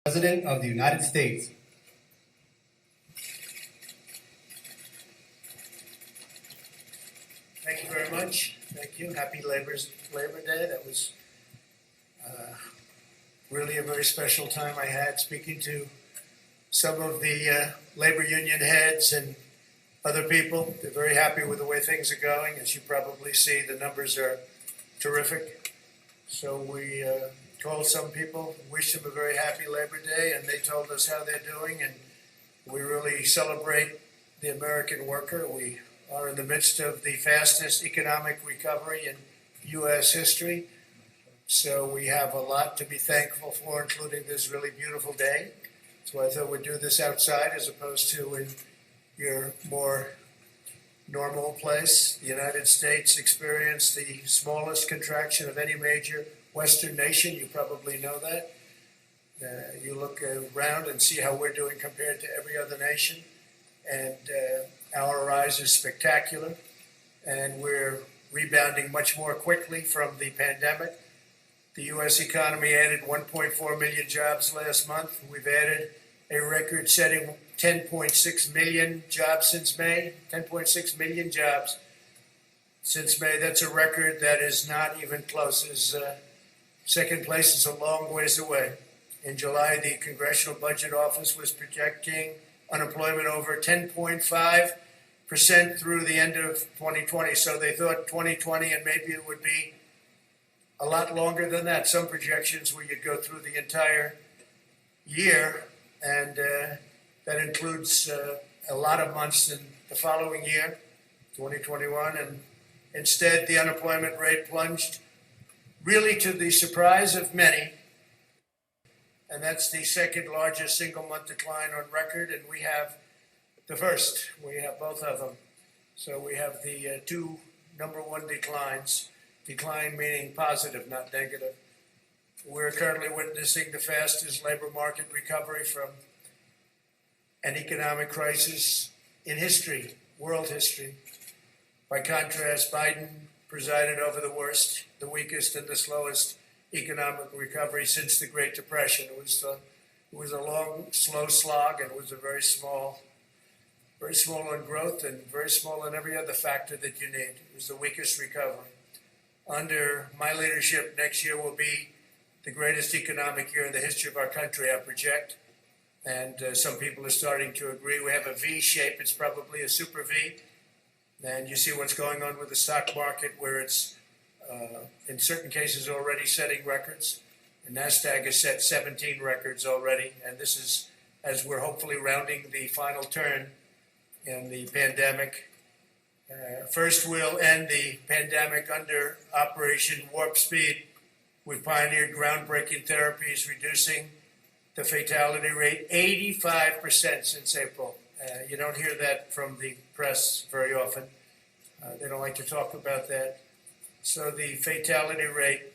President of the United States. Thank you very much. Thank you. Happy Labor Day. That was really a very special time I had speaking to some of the labor union heads and other people. They're very happy with the way things are going. As you probably see, the numbers are terrific. So we called some people, wished them a very happy Labor Day, and they told us how they're doing. And we really celebrate the American worker. We are in the midst of the fastest economic recovery in U.S. history. So we have a lot to be thankful for, including this really beautiful day. So I thought we'd do this outside as opposed to in your more normal place. The United States experienced the smallest contraction of any major Western nation. You probably know that. You look around and see how we're doing compared to every other nation. And our rise is spectacular. And we're rebounding much more quickly from the pandemic. The U.S. economy added 1.4 million jobs last month. We've added a record-setting 10.6 million jobs since May. 10.6 million jobs since May. That's a record that is not even close. Second place is a long ways away. In July, the Congressional Budget Office was projecting unemployment over 10.5% through the end of 2020. So they thought 2020, and maybe it would be a lot longer than that. Some projections where you'd go through the entire year, and that includes a lot of months in the following year, 2021. And instead, the unemployment rate plunged, really to the surprise of many. And that's the second largest single month decline on record. And we have the first. We have both of them. So we have the two number one declines. Decline meaning positive, not negative. We're currently witnessing the fastest labor market recovery from an economic crisis in history, world history. By contrast, Biden presided over the worst, the weakest, and the slowest economic recovery since the Great Depression. It was a long, slow slog, and it was a very small in growth and very small in every other factor that you need. It was the weakest recovery. Under my leadership, next year will be the greatest economic year in the history of our country, I project. And some people are starting to agree. We have a V shape. It's probably a super V. And you see what's going on with the stock market, where it's, in certain cases, already setting records. And NASDAQ has set 17 records already. And this is as we're hopefully rounding the final turn in the pandemic. First, we'll end the pandemic under Operation Warp Speed. We've pioneered groundbreaking therapies, reducing the fatality rate 85% since April. You don't hear that from the press very often. They don't like to talk about that. So the fatality rate,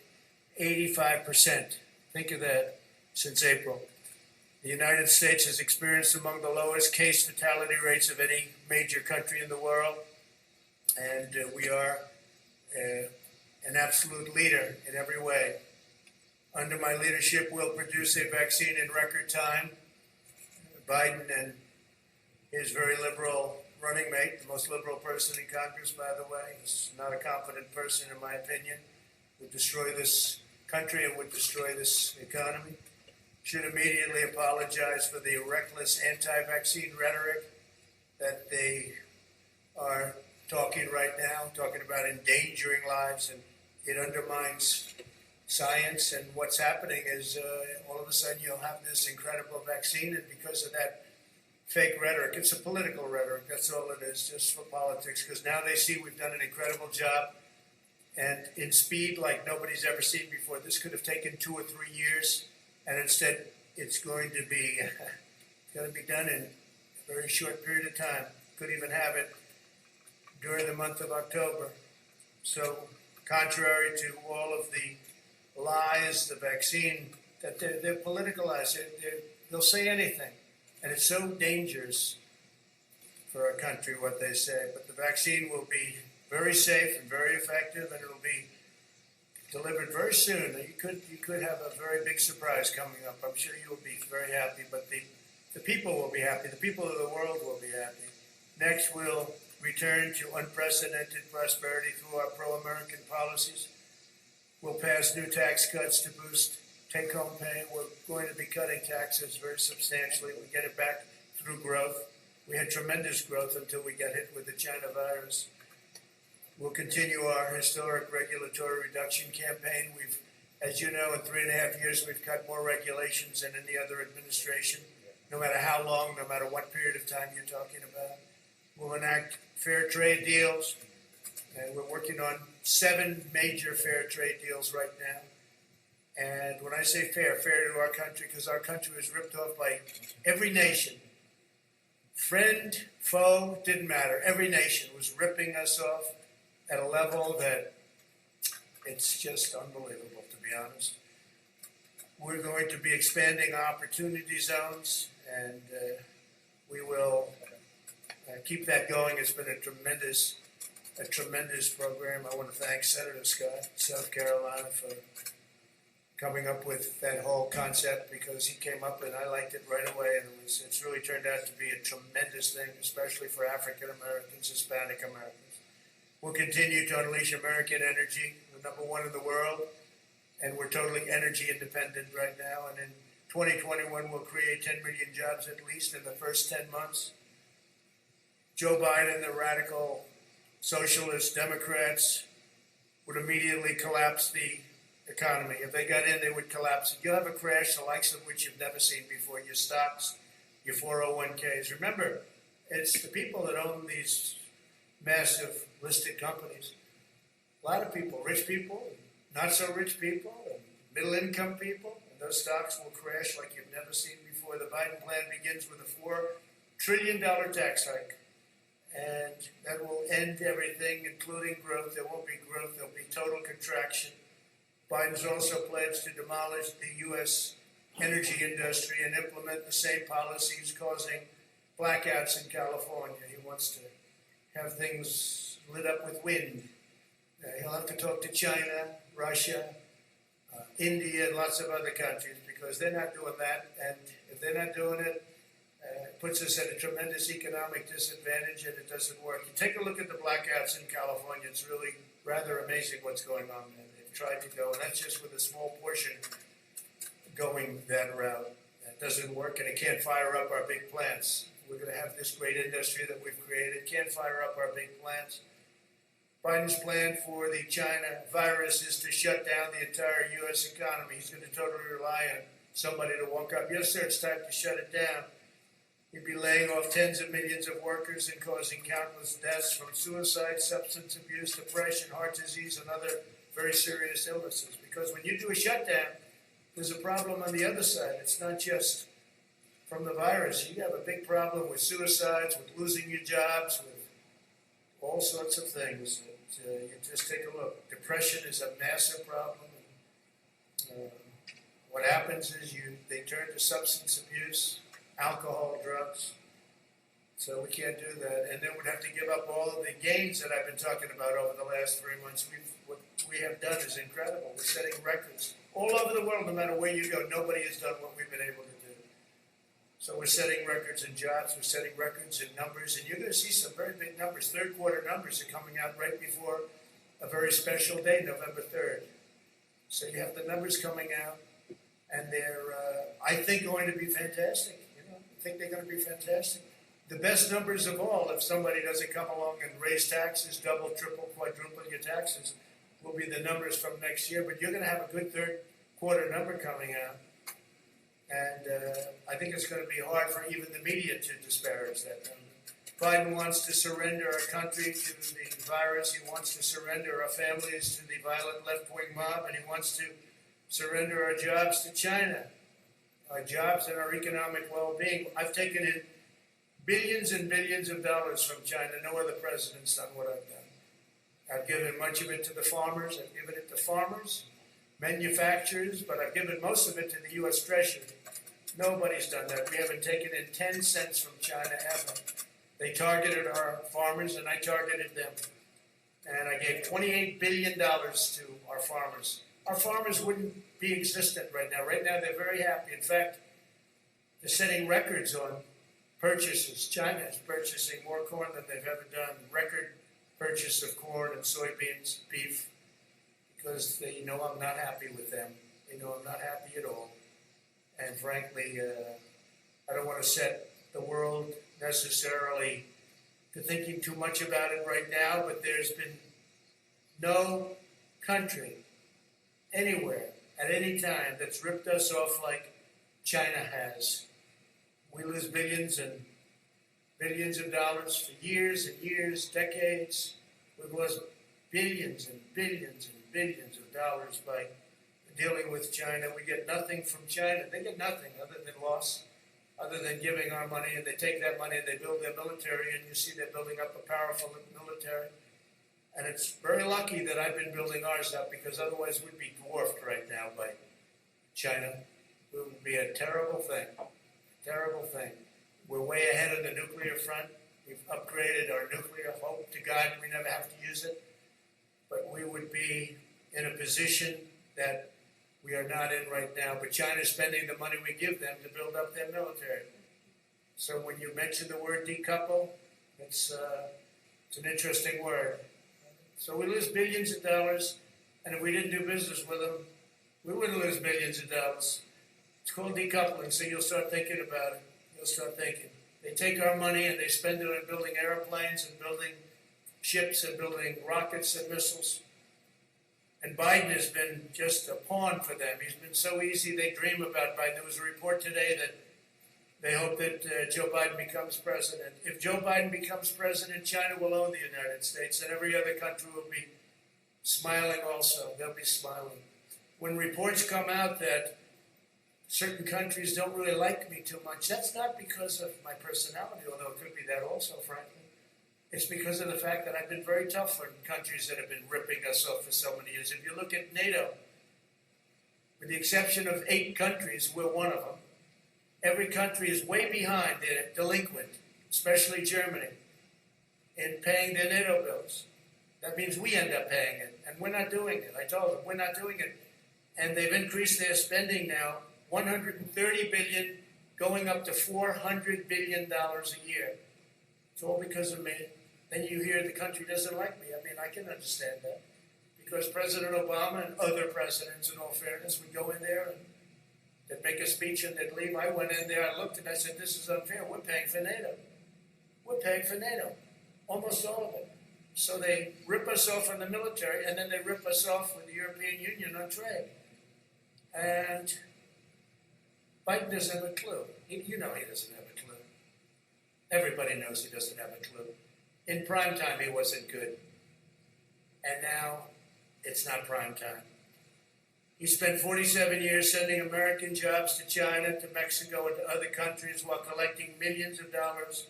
85%. Think of that, since April. The United States has experienced among the lowest case fatality rates of any major country in the world. And we are an absolute leader in every way. Under my leadership, we'll produce a vaccine in record time. Biden and his very liberal running mate, the most liberal person in Congress, by the way, is not a competent person, in my opinion, would destroy this country and would destroy this economy. Should immediately apologize for the reckless anti-vaccine rhetoric that they are talking right now, talking about endangering lives, and it undermines science. And what's happening is all of a sudden you'll have this incredible vaccine, and because of that fake rhetoric, it's a political rhetoric, that's all it is, just for politics, because now they see we've done an incredible job, and in speed like nobody's ever seen before. This could have taken 2 or 3 years, and instead it's going to be done in a very short period of time. Could even have it during the month of October. So contrary to all of the lies, the vaccine, that they're politicalized. They'll say anything. And it's so dangerous for our country, what they say. But the vaccine will be very safe and very effective, and it'll be delivered very soon. You could have a very big surprise coming up. I'm sure you will be very happy, but the people will be happy. The people of the world will be happy. Next, we'll return to unprecedented prosperity through our pro-American policies. We'll pass new tax cuts to boost take-home pay. We're going to be cutting taxes very substantially. We get it back through growth. We had tremendous growth until we got hit with the China virus. We'll continue our historic regulatory reduction campaign. We've, as you know, in 3.5 years, we've cut more regulations than any other administration, no matter how long, no matter what period of time you're talking about. We'll enact fair trade deals, and we're working on 7 major fair trade deals right now. And when I say fair, fair to our country, because our country was ripped off by every nation. Friend, foe, didn't matter. Every nation was ripping us off at a level that it's just unbelievable, to be honest. We're going to be expanding our opportunity zones, and we will keep that going. It's been a tremendous program. I want to thank Senator Scott, South Carolina, for coming up with that whole concept, because he came up and I liked it right away, and it's really turned out to be a tremendous thing, especially for African Americans, Hispanic Americans. We'll continue to unleash American energy. We're number 1 in the world, and we're totally energy independent right now. And in 2021, we'll create 10 million jobs at least in the first 10 months. Joe Biden, the radical socialist Democrats, would immediately collapse the economy. If they got in, they would collapse it. You'll have a crash the likes of which you've never seen before. Your stocks, your 401ks. Remember, it's the people that own these massive listed companies. A lot of people, rich people, not so rich people, and middle income people, and those stocks will crash like you've never seen before. The Biden plan begins with a $4 trillion tax hike, and that will end everything, including growth. There won't be growth. There'll be total contraction. Biden's also pledged to demolish the U.S. energy industry and implement the same policies causing blackouts in California. He wants to have things lit up with wind. He'll have to talk to China, Russia, India, and lots of other countries, because they're not doing that. And if they're not doing it, it puts us at a tremendous economic disadvantage, and it doesn't work. You take a look at the blackouts in California. It's really rather amazing what's going on there. They've tried to go, and that's just with a small portion going that route. That doesn't work, and it can't fire up our big plants. We're going to have this great industry that we've created. Can't fire up our big plants. Biden's plan for the China virus is to shut down the entire U.S. economy. He's going to totally rely on somebody to walk up. Yes, sir, it's time to shut it down. He'd be laying off tens of millions of workers and causing countless deaths from suicide, substance abuse, depression, heart disease, and other very serious illnesses. Because when you do a shutdown, there's a problem on the other side. It's not just from the virus. You have a big problem with suicides, with losing your jobs, with all sorts of things. You just take a look. Depression is a massive problem. What happens is they turn to substance abuse, alcohol, drugs. So we can't do that. And then we'd have to give up all of the gains that I've been talking about over the last 3 months. What we have done is incredible. We're setting records all over the world. No matter where you go, nobody has done what we've been able to do. So we're setting records in jobs, we're setting records in numbers, and you're going to see some very big numbers. Third quarter numbers are coming out right before a very special day, November 3rd. So you have the numbers coming out, and they're, I think, going to be fantastic. I think they're going to be fantastic. The best numbers of all, if somebody doesn't come along and raise taxes, double, triple, quadruple your taxes, will be the numbers from next year. But you're going to have a good third quarter number coming out. And I think it's going to be hard for even the media to disparage that number. Biden wants to surrender our country to the virus. He wants to surrender our families to the violent left-wing mob. And he wants to surrender our jobs to China, our jobs and our economic well-being. I've taken in billions and billions of dollars from China. No other president's done what I've done. I've given much of it to the farmers. I've given it to farmers, manufacturers, but I've given most of it to the U.S. Treasury. Nobody's done that. We haven't taken in 10 cents from China ever. They targeted our farmers, and I targeted them. And I gave $28 billion to our farmers. our farmers wouldn't be existent right now. Right now, they're very happy. In fact, they're setting records on purchases. China is purchasing more corn than they've ever done. Record purchase of corn and soybeans, beef, because they know I'm not happy with them. They know I'm not happy at all. And frankly, I don't want to set the world necessarily to thinking too much about it right now, but there's been no country anywhere at any time that's ripped us off like China has. We lose billions and billions of dollars for years and years, decades. We've lost billions and billions and billions of dollars by dealing with China. We get nothing from China. They get nothing other than loss, other than giving our money, and they take that money and they build their military, and you see they're building up a powerful military. And it's very lucky that I've been building ours up, because otherwise we'd be dwarfed right now by China. It would be a terrible thing, terrible thing. We're way ahead of the nuclear front. We've upgraded our nuclear. Hope to God we never have to use it. But we would be in a position that we are not in right now. But China's spending the money we give them to build up their military. So when you mention the word decouple, it's an interesting word. So we lose billions of dollars, and if we didn't do business with them, we wouldn't lose billions of dollars. It's called decoupling, so you'll start thinking about it. You'll start thinking. They take our money and they spend it on building airplanes and building ships and building rockets and missiles. And Biden has been just a pawn for them. He's been so easy, they dream about Biden. There was a report today that they hope that Joe Biden becomes president. If Joe Biden becomes president, China will own the United States, and every other country will be smiling also. They'll be smiling. When reports come out that certain countries don't really like me too much, that's not because of my personality, although it could be that also, frankly. It's because of the fact that I've been very tough on countries that have been ripping us off for so many years. If you look at NATO, with the exception of 8 countries, we're one of them. Every country is way behind. They're delinquent, especially Germany, in paying their NATO bills. That means we end up paying it, and we're not doing it. I told them, we're not doing it. And they've increased their spending now, $130 billion, going up to $400 billion a year. It's all because of me. Then you hear the country doesn't like me. I mean, I can understand that. Because President Obama and other presidents, in all fairness, would go in there and they'd make a speech and they'd leave. I went in there, I looked, and I said, this is unfair. We're paying for NATO. We're paying for NATO. Almost all of it. So they rip us off on the military, and then they rip us off with the European Union on trade. And Biden doesn't have a clue. You know he doesn't have a clue. Everybody knows he doesn't have a clue. In prime time, he wasn't good. And now, it's not prime time. He spent 47 years sending American jobs to China, to Mexico, and to other countries while collecting millions of dollars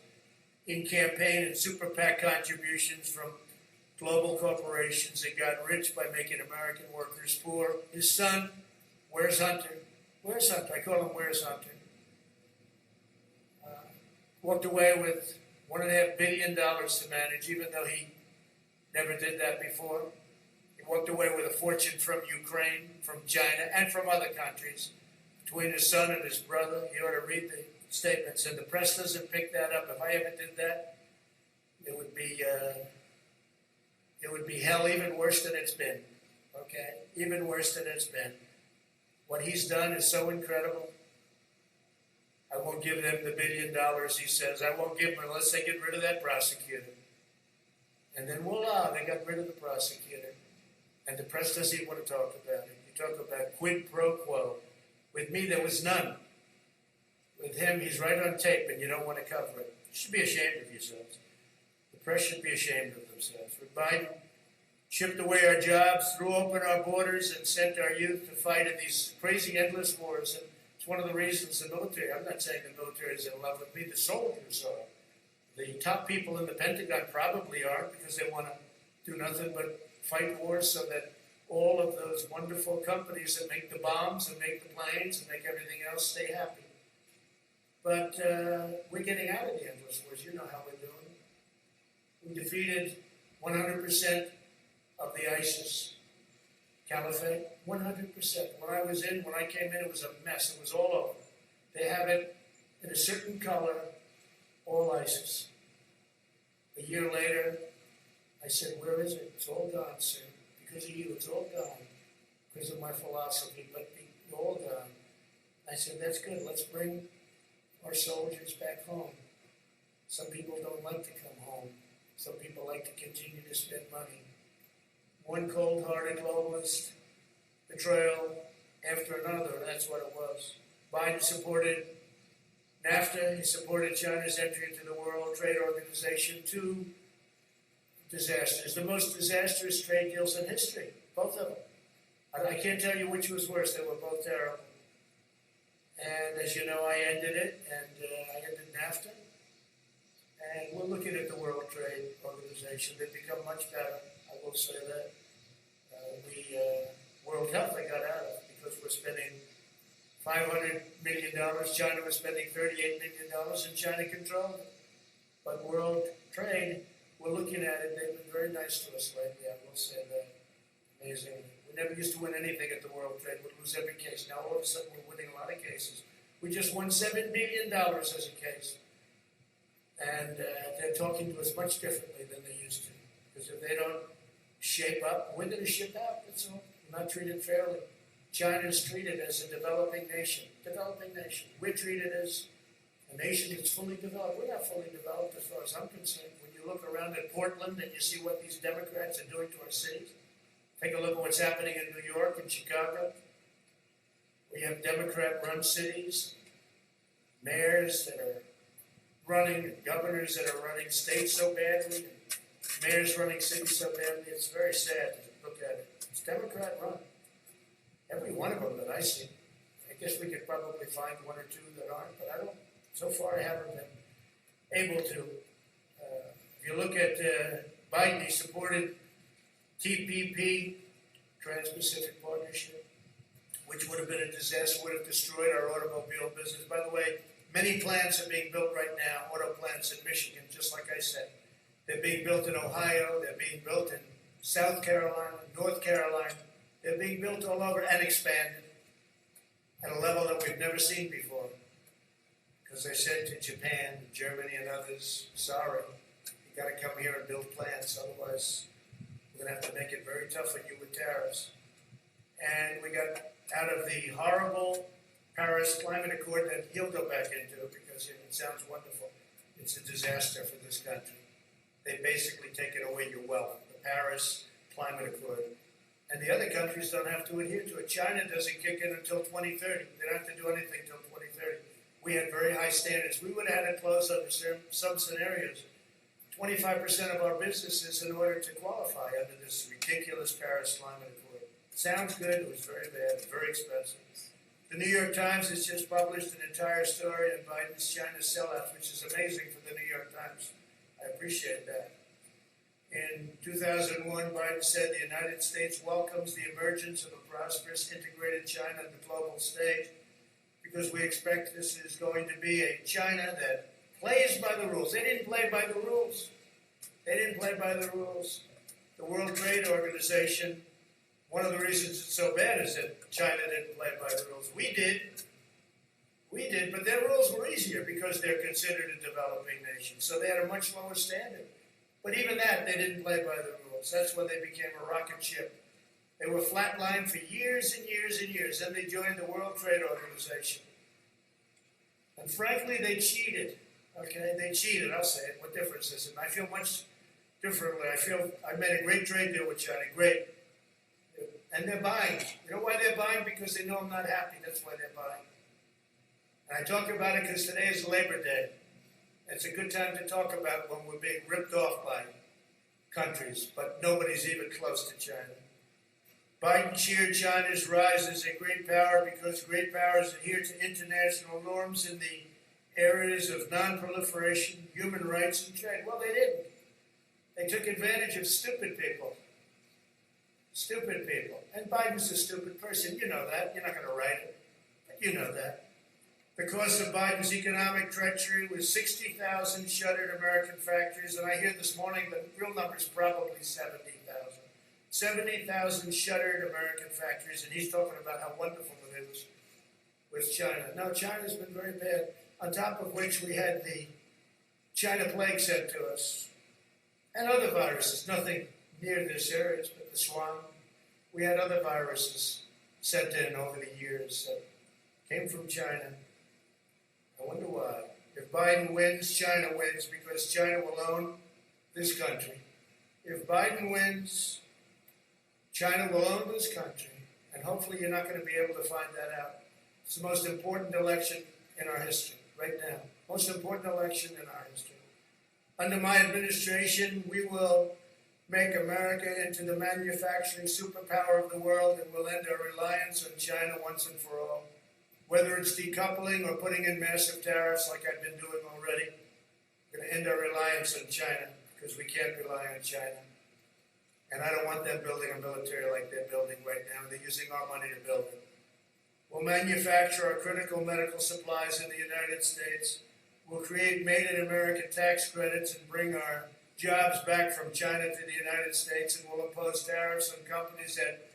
in campaign and super PAC contributions from global corporations that got rich by making American workers poor. His son, where's Hunter? Where's Hunter? I call him Where's Hunter. Walked away with $1.5 billion to manage, even though he never did that before. He walked away with a fortune from Ukraine, from China, and from other countries. Between his son and his brother, you ought to read the statements. And the press doesn't pick that up. If I ever did that, it would be hell, even worse than it's been. Okay, even worse than it's been. What he's done is so incredible. I won't give them the $1 billion, he says. I won't give them unless they get rid of that prosecutor. And then voila, they got rid of the prosecutor. And the press doesn't even want to talk about it. You talk about quid pro quo. With me, there was none. With him, he's right on tape, and you don't want to cover it. You should be ashamed of yourselves. The press should be ashamed of themselves. With Biden, shipped away our jobs, threw open our borders, and sent our youth to fight in these crazy, endless wars. And it's one of the reasons the military, I'm not saying the military is in love with me, the soldiers are. The top people in the Pentagon probably are, because they want to do nothing but fight wars so that all of those wonderful companies that make the bombs and make the planes and make everything else stay happy. But we're getting out of the endless wars. You know how we're doing. We defeated 100% of the ISIS caliphate, 100%. When I came in, it was a mess. It was all over. They have it in a certain color, all ISIS. A year later, I said, where is it? It's all gone, sir. Because of you, it's all gone. Because of my philosophy, but it's all gone. I said, that's good. Let's bring our soldiers back home. Some people don't like to come home. Some people like to continue to spend money. One cold-hearted globalist betrayal after another, that's what it was. Biden supported NAFTA. He supported China's entry into the World Trade Organization. Two disasters, the most disastrous trade deals in history, both of them. I can't tell you which was worse. They were both terrible. And as you know, I ended it, and I ended NAFTA. And we're looking at the World Trade Organization. They've become much better, I will say that. World Health I got out of because we're spending $500 million. China was spending $38 million, and China controlled it. But World Trade, we're looking at it. They've been very nice to us lately, I will say that. Amazing. We never used to win anything at the World Trade. We'd lose every case. Now all of a sudden we're winning a lot of cases. We just won $7 billion as a case. And they're talking to us much differently than they used to. Because if they don't shape up, we're going to ship out. That's all. We're not treated fairly. China is treated as a developing nation. Developing nation. We're treated as a nation that's fully developed. We're not fully developed as far as I'm concerned. When you look around at Portland and you see what these Democrats are doing to our cities, take a look at what's happening in New York and Chicago. We have Democrat-run cities, mayors that are running, governors that are running states so badly, mayors running cities so badly. It's very sad to look at it. It's Democrat-run. Every one of them that I see. I guess we could probably find one or two that aren't, but I don't. So far, I haven't been able to. If you look at Biden, he supported TPP, Trans-Pacific Partnership, which would have been a disaster, would have destroyed our automobile business. By the way, many plants are being built right now, auto plants in Michigan, just like I said. They're being built in Ohio, they're being built in South Carolina, North Carolina. They're being built all over and expanded at a level that we've never seen before. Because they said to Japan, Germany, and others, sorry, you got to come here and build plants, otherwise we're going to have to make it very tough on you with tariffs. And we got out of the horrible Paris Climate Accord that he'll go back into because it sounds wonderful. It's a disaster for this country. They've basically taken away your wealth, the Paris Climate Accord. And the other countries don't have to adhere to it. China doesn't kick in until 2030. They don't have to do anything until 2030. We had very high standards. We would have had to close under some scenarios 25% of our businesses in order to qualify under this ridiculous Paris Climate Accord. Sounds good. It was very bad. Very expensive. The New York Times has just published an entire story on Biden's China sellout, which is amazing for the New York Times. I appreciate that. In 2001, Biden said the United States welcomes the emergence of a prosperous, integrated China on the global stage because we expect this is going to be a China that plays by the rules. They didn't play by the rules. They didn't play by the rules. The World Trade Organization, one of the reasons it's so bad is that China didn't play by the rules. We did. We did, but their rules were easier because they're considered a developing nation. So they had a much lower standard. But even that, they didn't play by the rules. That's when they became a rocket ship. They were flatlined for years and years and years. Then they joined the World Trade Organization. And frankly, they cheated. Okay, they cheated. I'll say it. What difference is it? I feel much differently. I made a great trade deal with China. Great. And they're buying. You know why they're buying? Because they know I'm not happy. That's why they're buying. And I talk about it because today is Labor Day. It's a good time to talk about when we're being ripped off by countries, but nobody's even close to China. Biden cheered China's rise as a great power because great powers adhere to international norms in the areas of non-proliferation, human rights, and trade. Well, they didn't. They took advantage of stupid people. Stupid people. And Biden's a stupid person. You know that. You're not going to write it. But you know that. The cost of Biden's economic treachery was 60,000 shuttered American factories, and I hear this morning the real number is probably 70,000. 70,000 shuttered American factories, and he's talking about how wonderful it is with China. Now, China's been very bad, on top of which we had the China plague sent to us, and other viruses, nothing near this area, but the swine. We had other viruses sent in over the years that came from China. I wonder why. If Biden wins, China wins because China will own this country. If Biden wins, China will own this country. And hopefully you're not going to be able to find that out. It's the most important election in our history right now. Most important election in our history. Under my administration, we will make America into the manufacturing superpower of the world, and we'll end our reliance on China once and for all. Whether it's decoupling or putting in massive tariffs like I've been doing already, we're going to end our reliance on China because we can't rely on China. And I don't want them building a military like they're building right now. They're using our money to build it. We'll manufacture our critical medical supplies in the United States. We'll create made-in-America tax credits and bring our jobs back from China to the United States, and we'll impose tariffs on companies that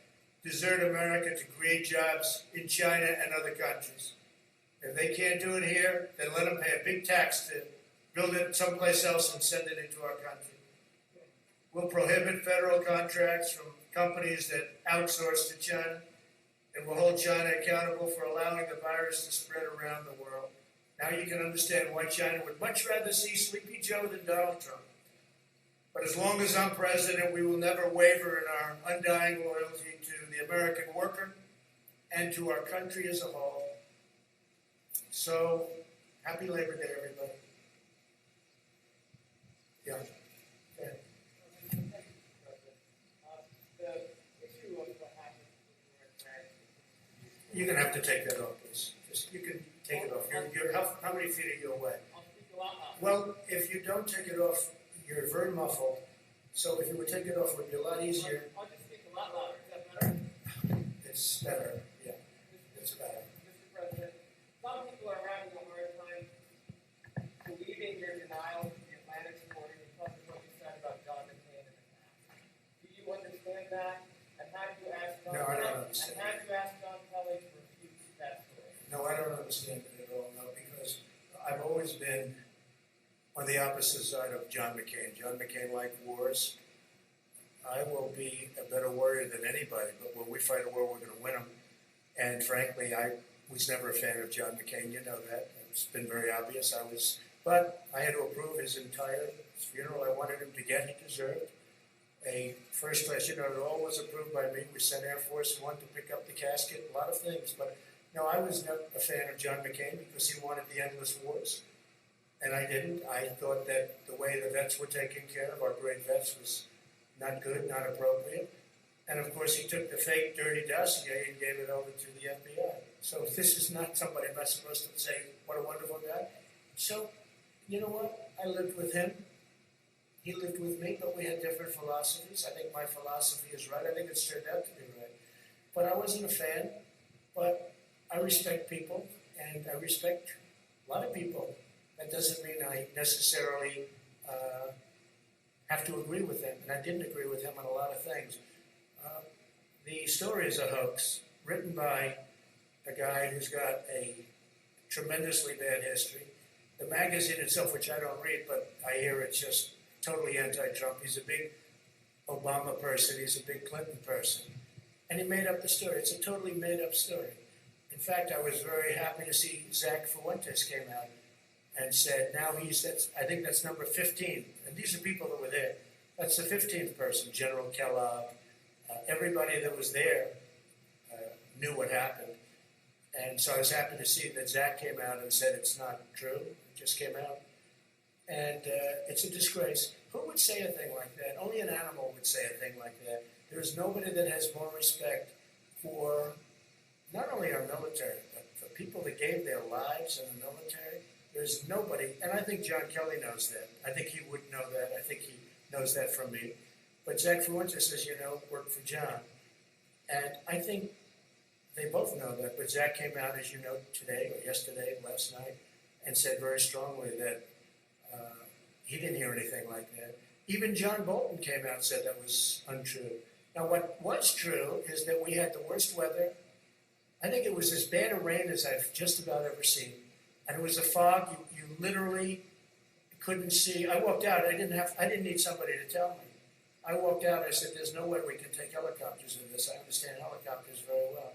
desert America to create jobs in China and other countries. If they can't do it here, then let them pay a big tax to build it someplace else and send it into our country. We'll prohibit federal contracts from companies that outsource to China, and we'll hold China accountable for allowing the virus to spread around the world. Now you can understand why China would much rather see Sleepy Joe than Donald Trump. But as long as I'm president, we will never waver in our undying loyalty to the American worker and to our country as a whole. So, happy Labor Day, everybody. Yeah. Yeah. You're going to have to take that off, please. You can take it off. How many feet are you away? Well, if you don't take it off, you're very muffled. So if you would take it off, it would be a lot easier. I'll just speak a lot louder. Is that better? It's better. Yeah, it's better. Mr. President, some people are having a hard time believing your denial of the Atlantic supporter because of what you said about John McCain in the past. Do you understand that? And how do you ask John? No, I don't And understand. how do you ask John Kelly to refute that story? No, I don't understand it at all, no, because I've always been on the opposite side of John McCain. John McCain liked wars. I will be a better warrior than anybody, but when we fight a war, we're going to win them. And frankly, I was never a fan of John McCain. You know that. It's been very obvious. But I had to approve his entire funeral. I wanted him to get. He deserved a first class. You know, it all was approved by me. We sent Air Force One to pick up the casket, a lot of things. But no, I was not a fan of John McCain because he wanted the endless wars. And I didn't. I thought that the way the vets were taken care of, our great vets, was not good, not appropriate. And of course, he took the fake dirty dossier and gave it over to the FBI. So this is not somebody I'm not supposed to say, what a wonderful guy. So, you know what? I lived with him. He lived with me, but we had different philosophies. I think my philosophy is right. I think it's turned out to be right. But I wasn't a fan. But I respect people, and I respect a lot of people. That doesn't mean I necessarily have to agree with him, and I didn't agree with him on a lot of things. The story is a hoax, written by a guy who's got a tremendously bad history. The magazine itself, which I don't read, but I hear it's just totally anti-Trump. He's a big Obama person. He's a big Clinton person. And he made up the story. It's a totally made-up story. In fact, I was very happy to see Zach Fuentes came out and said, now I think that's number 15. And these are people that were there. That's the 15th person, General Kellogg. Everybody that was there knew what happened. And so I was happy to see that Zach came out and said it's not true. It just came out. And it's a disgrace. Who would say a thing like that? Only an animal would say a thing like that. There is nobody that has more respect for not only our military, but for people that gave their lives in the military. There's nobody, and I think John Kelly knows that. I think he would know that. I think he knows that from me. But Zach Fuentes says, work for John. And I think they both know that. But Zach came out, as you know, today or yesterday, last night, and said very strongly that he didn't hear anything like that. Even John Bolton came out and said that was untrue. Now, what was true is that we had the worst weather. I think it was as bad a rain as I've just about ever seen. And it was a fog. You literally couldn't see. I walked out. I didn't need somebody to tell me. I walked out. I said, "There's no way we can take helicopters in this. I understand helicopters very well."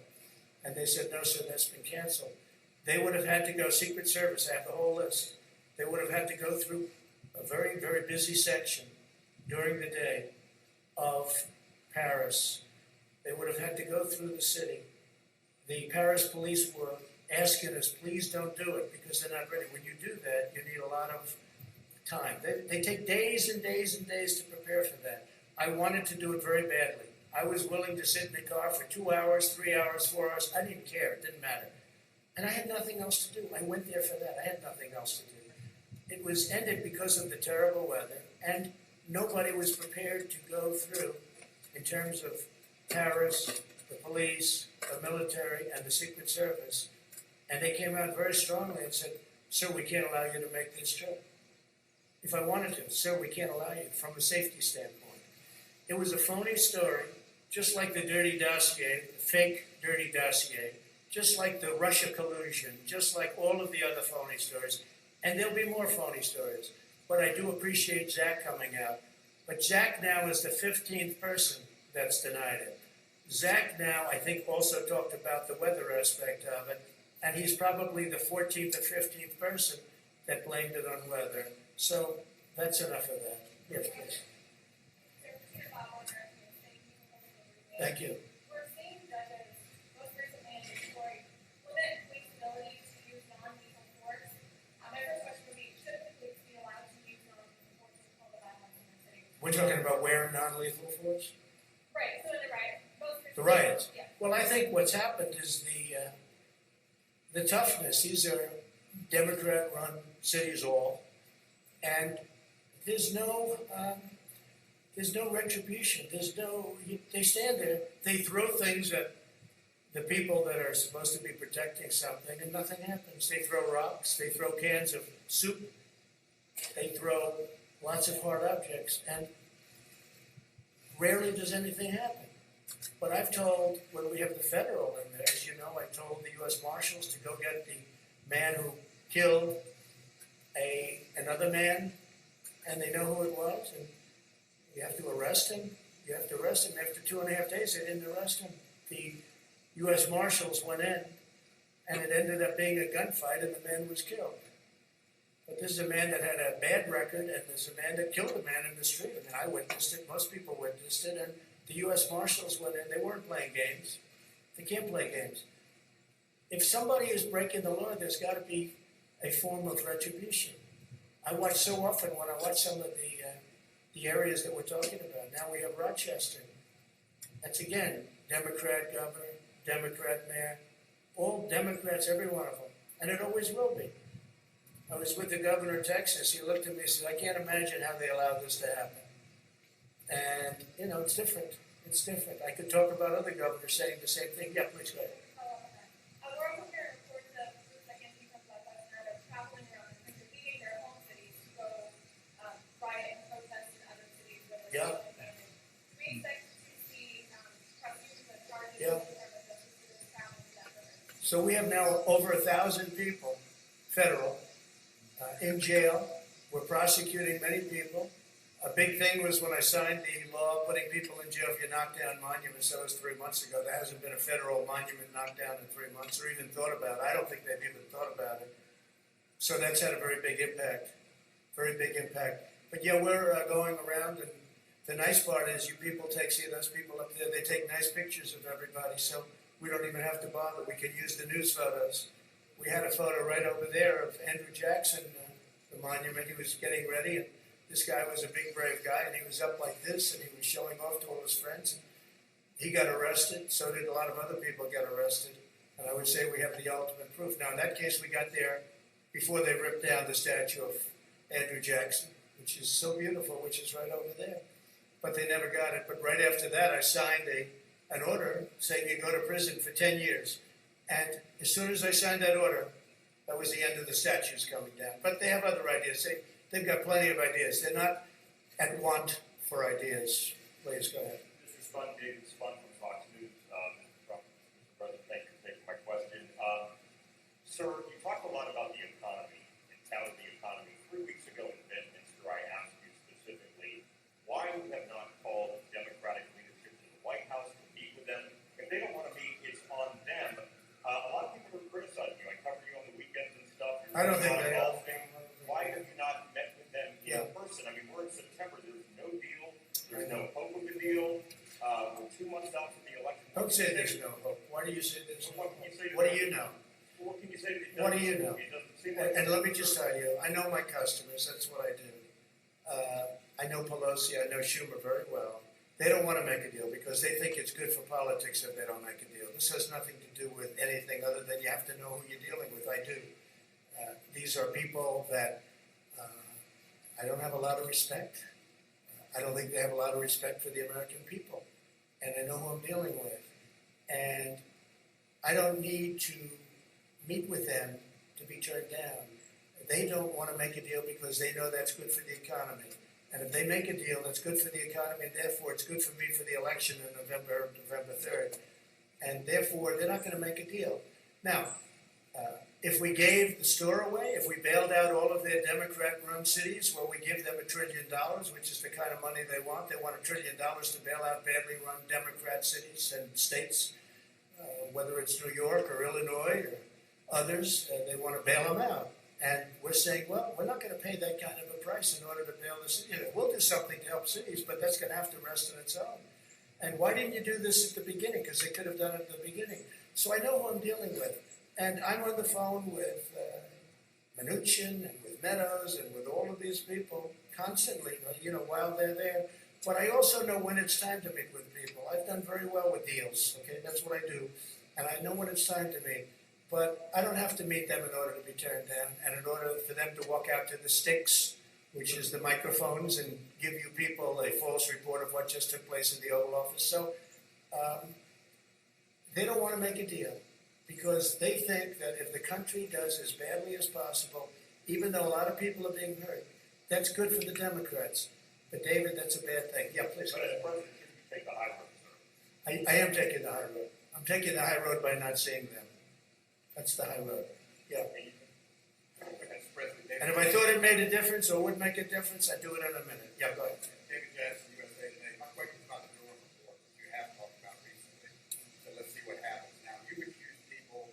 And they said, "No, sir, that's been canceled." They would have had to go, Secret Service, I have the whole list. They would have had to go through a very, very busy section during the day of Paris. They would have had to go through the city. The Paris police were asking us, please don't do it because they're not ready. When you do that, you need a lot of time. They take days and days and days to prepare for that. I wanted to do it very badly. I was willing to sit in the car for 2 hours, 3 hours, 4 hours. I didn't care. It didn't matter. And I had nothing else to do. I went there for that. I had nothing else to do. It was ended because of the terrible weather, and nobody was prepared to go through in terms of Paris, the police, the military, and the Secret Service. And they came out very strongly and said, "Sir, we can't allow you to make this trip." If I wanted to, "Sir, we can't allow you from a safety standpoint." It was a phony story, just like the dirty dossier, the fake dirty dossier, just like the Russia collusion, just like all of the other phony stories. And there'll be more phony stories. But I do appreciate Zach coming out. But Zach now is the 15th person that's denied it. Zach now, I think, also talked about the weather aspect of it. And he's probably the 14th or 15th person that blamed it on weather. So that's enough of that. Yes, please. Thank you. We're seeing judges, most recently in Detroit, limit police ability to use non-lethal force. My first question would be, should the police be allowed to use non-lethal force to control the violence in the city? We're talking about where non-lethal force? Right, so in the riot, most recently. The riots. Yeah. Well, I think what's happened is the toughness. These are Democrat-run cities all, and there's no retribution. They stand there, they throw things at the people that are supposed to be protecting something, and nothing happens. They throw rocks, they throw cans of soup, they throw lots of hard objects, and rarely does anything happen. But I've told, when we have the federal in there, as you know, I told the U.S. Marshals to go get the man who killed another man, and they know who it was, and you have to arrest him. You have to arrest him. After 2.5 days, they didn't arrest him. The U.S. Marshals went in, and it ended up being a gunfight, and the man was killed. But this is a man that had a bad record, and this is a man that killed a man in the street. I mean, I witnessed it. Most people witnessed it, and the U.S. Marshals went in. They weren't playing games. They can't play games. If somebody is breaking the law, there's got to be a form of retribution. I watch so often when I watch some of the areas that we're talking about. Now we have Rochester. That's, again, Democrat governor, Democrat mayor, all Democrats, every one of them. And it always will be. I was with the governor of Texas. He looked at me and said, "I can't imagine how they allowed this to happen." And, it's different. It's different. I could talk about other governors saying the same thing. Yeah, please go ahead. We're also hearing reports of groups like Anti-Trump that are traveling around the country, leaving their home cities to go riot and protest in other cities. Yeah. We expect to see prosecutions of charges. Yeah. Traveling. So we have now over 1,000 people, federal, in jail. We're prosecuting many people. A big thing was when I signed the law putting people in jail if you knock down monuments. That was 3 months ago. There hasn't been a federal monument knocked down in 3 months or even thought about it. I don't think they've even thought about it. So that's had a very big impact. Very big impact. But yeah, we're going around, and the nice part is you people see those people up there, they take nice pictures of everybody, so we don't even have to bother. We can use the news photos. We had a photo right over there of Andrew Jackson, the monument. He was getting ready, and this guy was a big, brave guy, and he was up like this, and he was showing off to all his friends. And he got arrested. So did a lot of other people get arrested. And I would say we have the ultimate proof. Now, in that case, we got there before they ripped down the statue of Andrew Jackson, which is so beautiful, which is right over there. But they never got it. But right after that, I signed an order saying you go to prison for 10 years. And as soon as I signed that order, that was the end of the statues coming down. But they have other ideas. They've got plenty of ideas. They're not at want for ideas. Please go ahead. Mr. Spun, David Spun from Fox News. Mr. President, thank you for taking my question. Sir, you talked a lot about the economy and touted the economy. 3 weeks ago in Bedminster, I asked you specifically why you have not called Democratic leadership to the White House to meet with them. If they don't want to meet, it's on them. A lot of people are criticizing you. I covered you on the weekends and stuff. I don't think they are. Why have you not met with them in Yeah. person? I mean, we're in September. There's no deal. There's no hope of a deal. We're 2 months out from the election. Don't say there's no hope. Why do you say there's no What hope? can you say to What them? do you know? What can you say to them? What do you know? It doesn't seem like And let me just tell you, I know my customers, that's what I do. I know Pelosi, I know Schumer very well. They don't want to make a deal because they think it's good for politics if they don't make a deal. This has nothing to do with anything other than you have to know who you're dealing with. I do. These are people that I don't have a lot of respect. I don't think they have a lot of respect for the American people. And I know who I'm dealing with. And I don't need to meet with them to be turned down. They don't want to make a deal because they know that's good for the economy. And if they make a deal that's good for the economy, and therefore it's good for me for the election in November 3rd, and therefore they're not going to make a deal. Now, if we gave the store away, if we bailed out all of their Democrat-run cities, where we give them $1 trillion, which is the kind of money they want $1 trillion to bail out badly run Democrat cities and states, whether it's New York or Illinois or others, they want to bail them out. And we're saying, well, we're not going to pay that kind of a price in order to bail the city. We'll do something to help cities, but that's going to have to rest on its own. And why didn't you do this at the beginning? Because they could have done it at the beginning. So I know who I'm dealing with. And I'm on the phone with Mnuchin and with Meadows and with all of these people constantly, while they're there. But I also know when it's time to meet with people. I've done very well with deals, okay? That's what I do. And I know when it's time to meet. But I don't have to meet them in order to be turned down and in order for them to walk out to the sticks, which is the microphones, and give you people a false report of what just took place in the Oval Office. So they don't want to make a deal because they think that if the country does as badly as possible, even though a lot of people are being hurt, that's good for the Democrats. But David, that's a bad thing. Yeah, please. But as president, you take the high road, sir. I am taking the high road. I'm taking the high road by not seeing them. That's the high road. Yeah. As President David, And if I thought it made a difference or would make a difference, I'd do it in a minute. Yeah, go ahead. David Jackson, USA Today. My question is about the Durham report that you have talked about recently. So let's see what happens. Now, you accuse people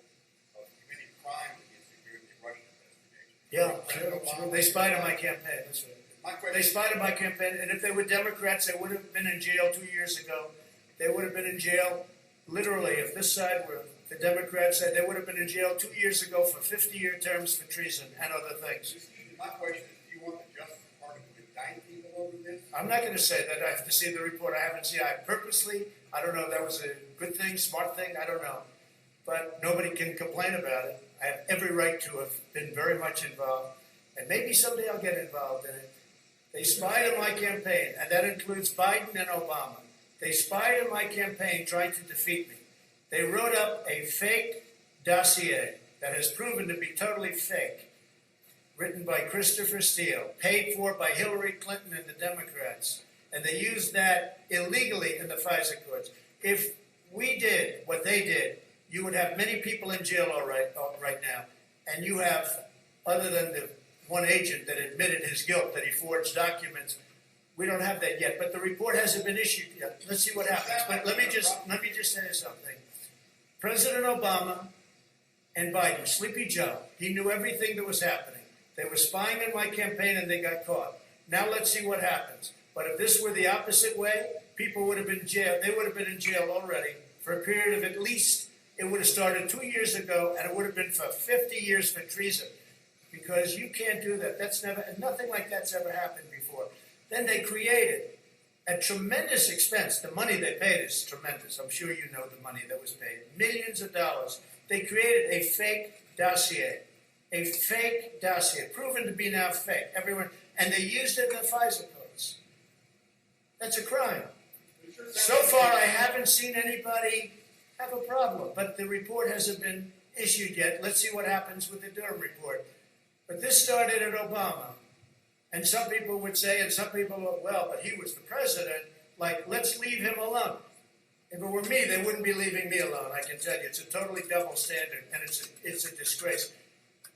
of committing crimes against the Russian investigation. Yeah, sure. They spied on my campaign. That's right. My They question spied on my campaign, and if they were Democrats, they would have been in jail 2 years ago. They would have been in jail, literally, if this side were the Democrats said, they would have been in jail 2 years ago for 50-year terms for treason and other things. my question is, do you want the Justice Department to indict people over this? I'm not going to say that. I have to see the report. I haven't seen it. I don't know if that was a good thing, smart thing, I don't know. But nobody can complain about it. I have every right to have been very much involved. And maybe someday I'll get involved in it. They spied on my campaign, and that includes Biden and Obama. They spied on my campaign trying to defeat me. They wrote up a fake dossier that has proven to be totally fake, written by Christopher Steele, paid for by Hillary Clinton and the Democrats. And they used that illegally in the FISA courts. If we did what they did, you would have many people in jail right now. And you have, other than the one agent that admitted his guilt, that he forged documents, we don't have that yet. But the report hasn't been issued yet. Let's see what happens. But let me just say something. President Obama and Biden, Sleepy Joe, he knew everything that was happening. They were spying on my campaign and they got caught. Now let's see what happens. But if this were the opposite way, people would have been in jail. They would have been in jail already for a period of at least, it would have started 2 years ago, and it would have been for 50 years for treason. Because you can't do that. Nothing like that's ever happened before. Then they created, at tremendous expense, the money they paid is tremendous. I'm sure you know the money that was paid. Millions of dollars. They created a fake dossier. A fake dossier, proven to be now fake. Everyone, and they used it in the FISA codes. That's a crime. So far, I haven't seen anybody have a problem, but the report hasn't been issued yet. Let's see what happens with the Durham report. But this started at Obama. And some people would say, and some people, well, but he was the president, like, let's leave him alone. If it were me, they wouldn't be leaving me alone. I can tell you, it's a totally double standard, and it's a disgrace.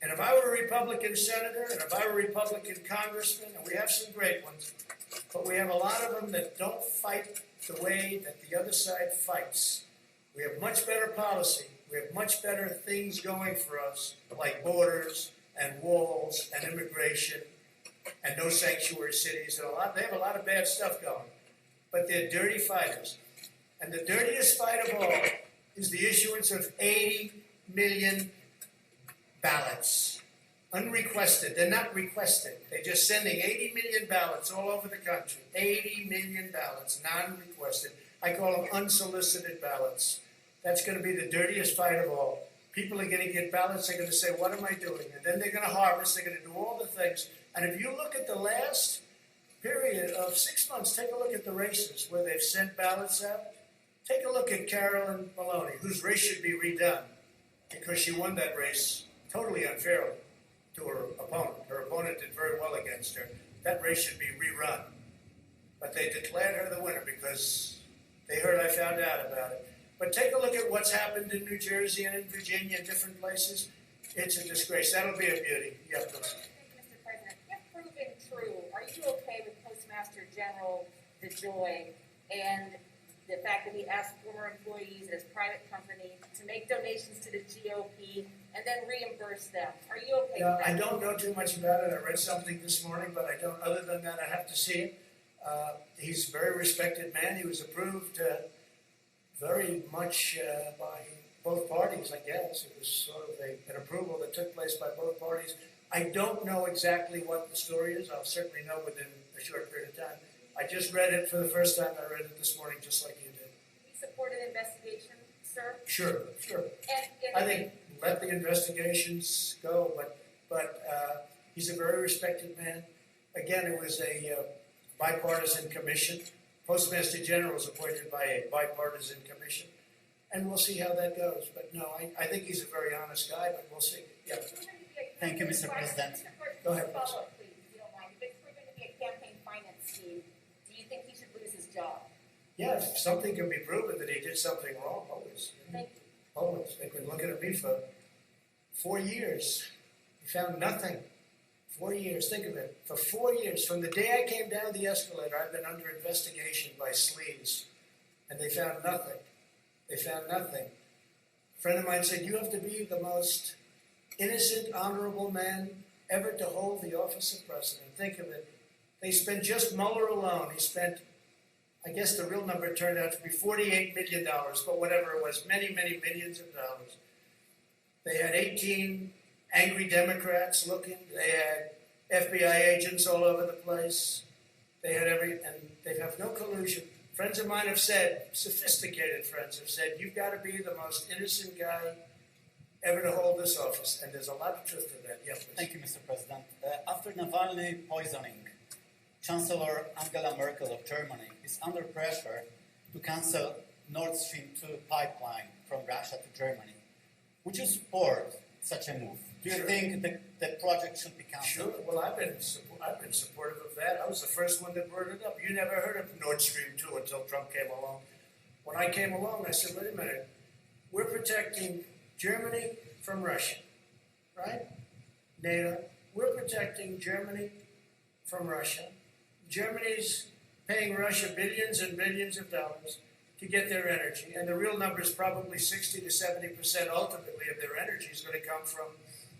And if I were a Republican senator, and if I were a Republican congressman, and we have some great ones, but we have a lot of them that don't fight the way that the other side fights. We have much better policy. We have much better things going for us, like borders and walls and immigration and no sanctuary cities and they have a lot of bad stuff going. But they're dirty fighters. And the dirtiest fight of all is the issuance of 80 million ballots. Unrequested. They're not requested. They're just sending 80 million ballots all over the country. 80 million ballots, non-requested. I call them unsolicited ballots. That's going to be the dirtiest fight of all. People are going to get ballots. They're going to say, what am I doing? And then they're going to harvest. They're going to do all the things. And if you look at the last period of 6 months, take a look at the races where they've sent ballots out. Take a look at Carolyn Maloney, whose race should be redone because she won that race totally unfairly to her opponent. Her opponent did very well against her. That race should be rerun. But they declared her the winner because they heard I found out about it. But take a look at what's happened in New Jersey and in Virginia and different places. It's a disgrace. That'll be a beauty. Yeah, please. Thank you, Mr. President. If proven true, are you okay with Postmaster General DeJoy and the fact that he asked former employees at his private company to make donations to the GOP and then reimburse them? Are you okay with that? I don't know too much about it. I read something this morning, but I don't. Other than that, I have to see it. He's a very respected man. He was approved very much by both parties, I guess. It was sort of an approval that took place by both parties. I don't know exactly what the story is. I'll certainly know within a short period of time. I just read it for the first time. I read it this morning, just like you did. We support an investigation, sir. Sure. And I think let the investigations go, but he's a very respected man. Again, it was a bipartisan commission. Postmaster General was appointed by a bipartisan commission, and we'll see how that goes. But no, I think he's a very honest guy, but we'll see. Yeah. Thank you, Mr. President. Go ahead, please. Follow up, please, if you don't mind. If it's proven to be a campaign finance scheme, do you think he should lose his job? Yeah, if something can be proven that he did something wrong, always. Thank you. Always. They've been looking at me for 4 years. He found nothing. 4 years, think of it. For 4 years, from the day I came down the escalator, I've been under investigation by sleaze. And they found nothing. They found nothing. A friend of mine said, you have to be the most innocent, honorable man ever to hold the office of president. Think of it. They spent just Mueller alone. He spent, I guess the real number turned out to be $48 million, but whatever it was, many, many millions of dollars. They had 18 angry Democrats looking. They had FBI agents all over the place. They had and they have no collusion. Friends of mine have said, sophisticated friends have said, you've got to be the most innocent guy ever to hold this office. And there's a lot of truth to that. Yeah, please. Thank you, Mr. President. After Navalny poisoning, Chancellor Angela Merkel of Germany is under pressure to cancel Nord Stream 2 pipeline from Russia to Germany. Would you support such a move? Do you Sure. think the project should be canceled? Sure. Well, I've been supportive of that. I was the first one that brought it up. You never heard of Nord Stream 2 until Trump came along. When I came along, I said, wait a minute. We're protecting Germany from Russia, right? NATO. We're protecting Germany from Russia. Germany's paying Russia billions and billions of dollars to get their energy. And the real number is probably 60 to 70% ultimately of their energy is going to come from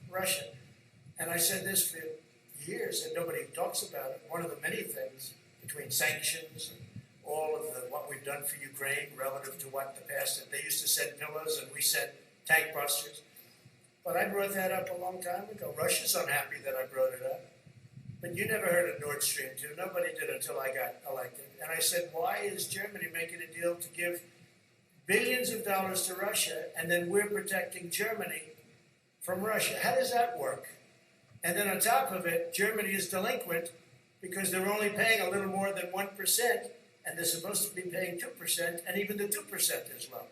Russia. And I said this for years, and nobody talks about it. One of the many things between sanctions and all of what we've done for Ukraine relative to what the past, they used to send pillars and we sent tank busters. But I brought that up a long time ago. Russia's unhappy that I brought it up. But you never heard of Nord Stream 2. Nobody did until I got elected. And I said, why is Germany making a deal to give billions of dollars to Russia, and then we're protecting Germany from Russia? How does that work? And then on top of it, Germany is delinquent because they're only paying a little more than 1%, and they're supposed to be paying 2%, and even the 2% is low.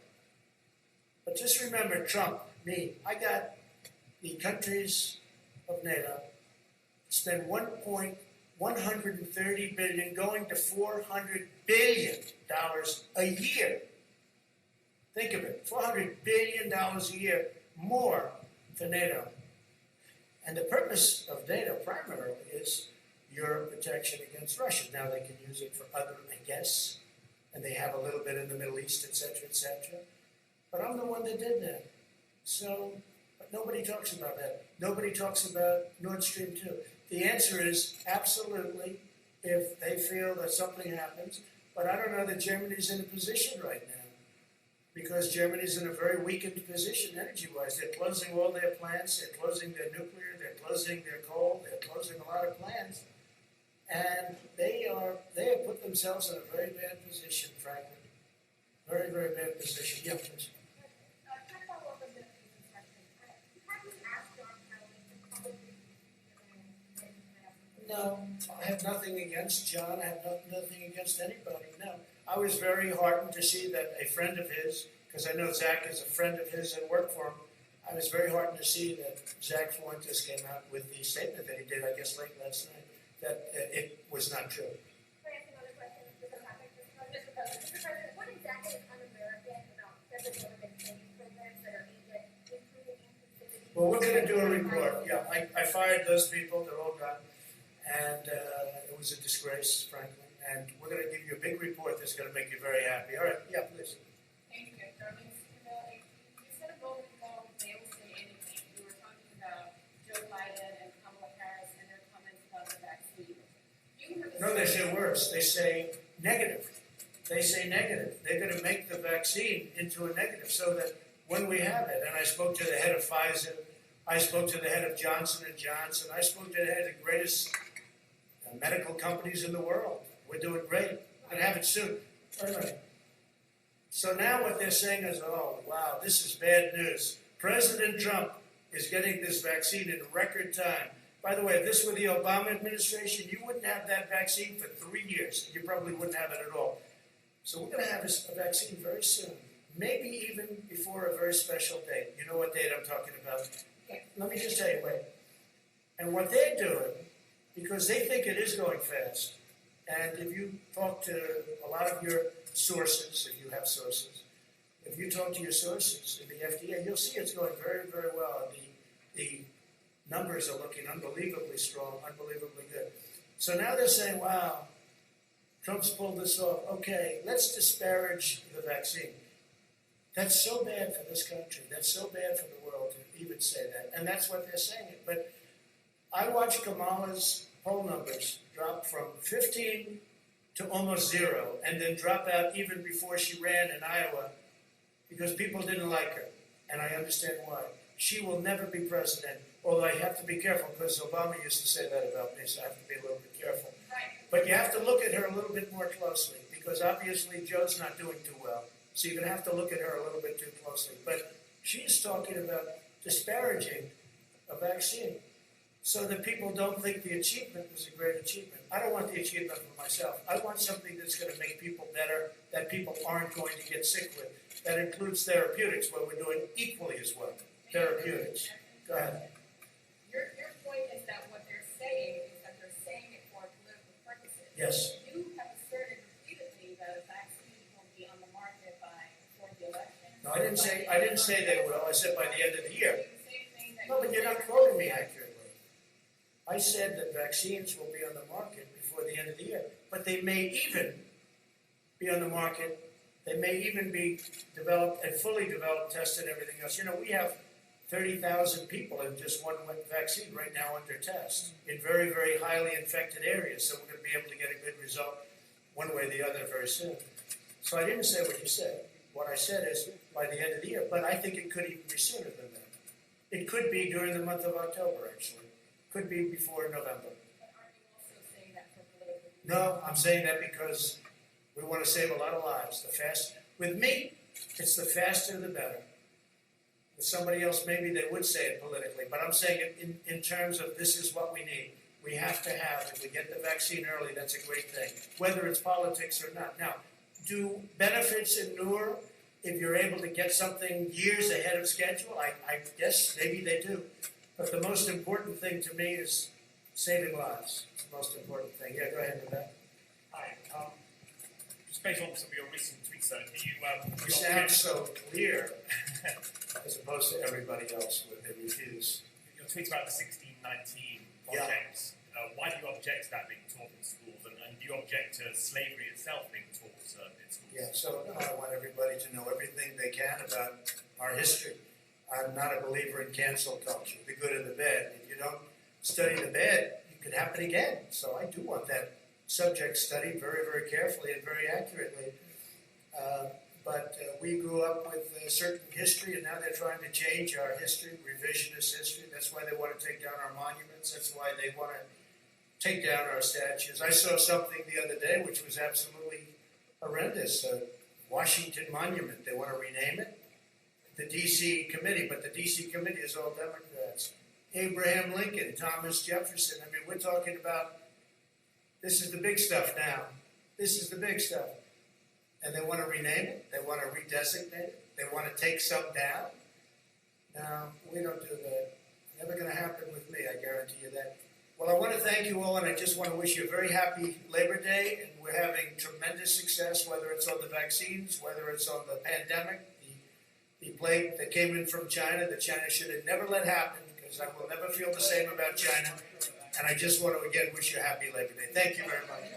But just remember, Trump, me, I got the countries of NATO spend $130 billion going to $400 billion a year Think of it, $400 billion a year more for NATO. And the purpose of NATO primarily is Europe protection against Russia. Now they can use it for other, I guess, and they have a little bit in the Middle East, et cetera, et cetera. But I'm the one that did that. So, but nobody talks about that. Nobody talks about Nord Stream 2. The answer is absolutely if they feel that something happens. But I don't know that Germany's in a position right now, because Germany's in a very weakened position energy-wise. They're closing all their plants, they're closing their nuclear, they're closing their coal, they're closing a lot of plants. And they have put themselves in a very bad position, frankly. Very, very bad position. Yeah, please. Can I follow up on the previous question? Have you asked John Kelly to publicly No, I have nothing against John. I have nothing against anybody. No, I was very heartened to see that a friend of his, because I know Zach is a friend of his and worked for him. I was very heartened to see that Zach Fuentes came out with the statement that he did, I guess, late last night, that it was not true. Can I ask another question? Mr. President, what exactly is un-American about federal government training programs that are aimed at improving inclusivity? Well, we're going to do a report. Yeah, I fired those people. They're all gone. And it was a disgrace, frankly. And we're going to give you a big report that's going to make you very happy. All right, yeah, please. Thank you, Darlene. You said a moment ago, they will say anything. You were talking about Joe Biden and Kamala Harris and their comments about the vaccine. No, they say worse. They say negative. They say negative. They're going to make the vaccine into a negative so that when we have it, and I spoke to the head of Pfizer, I spoke to the head of Johnson & Johnson, I spoke to the head of the greatest medical companies in the world. We're doing great. We're going to have it soon. Wait a minute. So now what they're saying is, oh, wow, this is bad news. President Trump is getting this vaccine in record time. By the way, if this were the Obama administration, you wouldn't have that vaccine for 3 years. You probably wouldn't have it at all. So we're going to have a vaccine very soon, maybe even before a very special date. You know what date I'm talking about. Let me just tell you, wait. And what they're doing, because they think it is going fast, and if you talk to a lot of your sources, if you have sources, if you talk to your sources in the FDA, you'll see it's going very, very well. The numbers are looking unbelievably strong, unbelievably good. So now they're saying, wow, Trump's pulled this off. Okay, let's disparage the vaccine. That's so bad for this country. That's so bad for the world to even say that. And that's what they're saying. But I watched Kamala's poll numbers drop from 15 to almost 0, and then drop out even before she ran in Iowa because people didn't like her. And I understand why. She will never be president, although I have to be careful because Obama used to say that about me, so I have to be a little bit careful. But you have to look at her a little bit more closely because obviously Joe's not doing too well. So you're going to have to look at her a little bit too closely. But she's talking about disparaging a vaccine so that people don't think the achievement was a great achievement. I don't want the achievement for myself. I want something that's going to make people better, that people aren't going to get sick with. That includes therapeutics, where we're doing equally as well. Therapeutics. Go ahead. Your point is that what they're saying is that they're saying it for political purposes. Yes. You have asserted repeatedly that a vaccine will be on the market before the election. No, I didn't say they will. I said by the end of the year. No, but you're not quoting. quoting me accurately. I said that vaccines will be on the market before the end of the year, but they may even be on the market. They may even be developed and fully developed, tested, everything else. You know, we have 30,000 people in just one vaccine right now under test in very, very highly infected areas. So we're going to be able to get a good result one way or the other very soon. So I didn't say what you said. What I said is by the end of the year, but I think it could even be sooner than that. It could be during the month of October, actually. Could be before November. But aren't you also saying that for political reasons? No, I'm saying that because we want to save a lot of lives. With me, it's the faster the better. With somebody else, maybe they would say it politically, but I'm saying it in terms of this is what we need. We have to have, if we get the vaccine early, that's a great thing, whether it's politics or not. Now, do benefits inure if you're able to get something years ahead of schedule? I guess maybe they do. But the most important thing to me is saving lives. It's the most important thing. Yeah, go ahead with that. Hi. just based on some of your recent tweets, do you, You sound so clear as opposed to everybody else with their reviews. your tweets about the 1619 projects, why do you object to that being taught in schools, and do you object to slavery itself being taught in schools? Yeah, so I want everybody to know everything they can about our history. I'm not a believer in cancel culture, the good and the bad. If you don't study the bad, it could happen again. So I do want that subject studied very, very carefully and very accurately. But we grew up with a certain history, and now they're trying to change our history, revisionist history. That's why they want to take down our monuments. That's why they want to take down our statues. I saw something the other day which was absolutely horrendous. Washington Monument, they want to rename it. The D.C. committee, but the D.C. committee is all Democrats. Abraham Lincoln, Thomas Jefferson. I mean, we're talking about, this is the big stuff now. This is the big stuff. And they want to rename it. They want to redesignate it. They want to take some down. No, we don't do that. Never going to happen with me, I guarantee you that. Well, I want to thank you all, and I just want to wish you a very happy Labor Day. And we're having tremendous success, whether it's on the vaccines, whether it's on the pandemic, the plague that came in from China, that China should have never let happen, because I will never feel the same about China. And I just want to, again, wish you a happy Labor Day. Thank you very much.